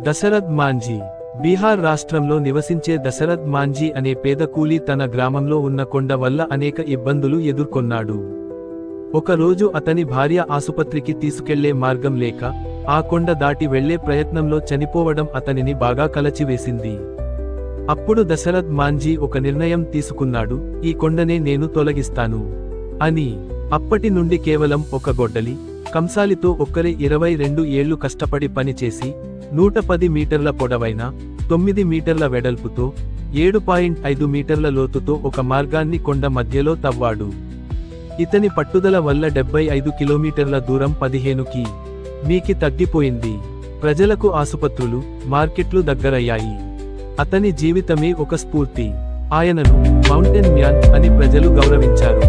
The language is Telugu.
దశరథ్ మాంఝీ. బీహార్ రాష్ట్రంలో నివసించే దశరథ్ మాంఝీ అనే పేద కూలీ తన గ్రామంలో ఉన్న కొండ వల్ల అనేక ఇబ్బందులు ఎదుర్కొన్నాడు. ఒకరోజు అతని భార్య ఆసుపత్రికి తీసుకెళ్లే మార్గం లేక ఆ కొండ దాటి వెళ్లే ప్రయత్నంలో చనిపోవడం అతనిని బాగా కలచివేసింది. అప్పుడు దశరథ్ మాంఝీ ఒక నిర్ణయం తీసుకున్నాడు, ఈ కొండనే నేను తొలగిస్తాను అని. అప్పటి నుండి కేవలం ఒక గొడ్డలి, కంసాలితో ఒక్కరే 22 ఏళ్లు కష్టపడి పనిచేసి 110 మీటర్ల పొడవైన 9 మీటర్ల వెడల్పుతో 7.5 మీటర్ల లోతుతో ఒక మార్గాన్ని కొండ మధ్యలో తవ్వాడు. ఇతని పట్టుదల వల్ల 75 కిలోమీటర్ల దూరం 15 మీకి తగ్గిపోయింది. ప్రజలకు ఆసుపత్రులు, మార్కెట్లు దగ్గరయ్యాయి. అతని జీవితమే ఒక స్ఫూర్తి. ఆయనను మౌంటైన్ మ్యాన్ అని ప్రజలు గౌరవించారు.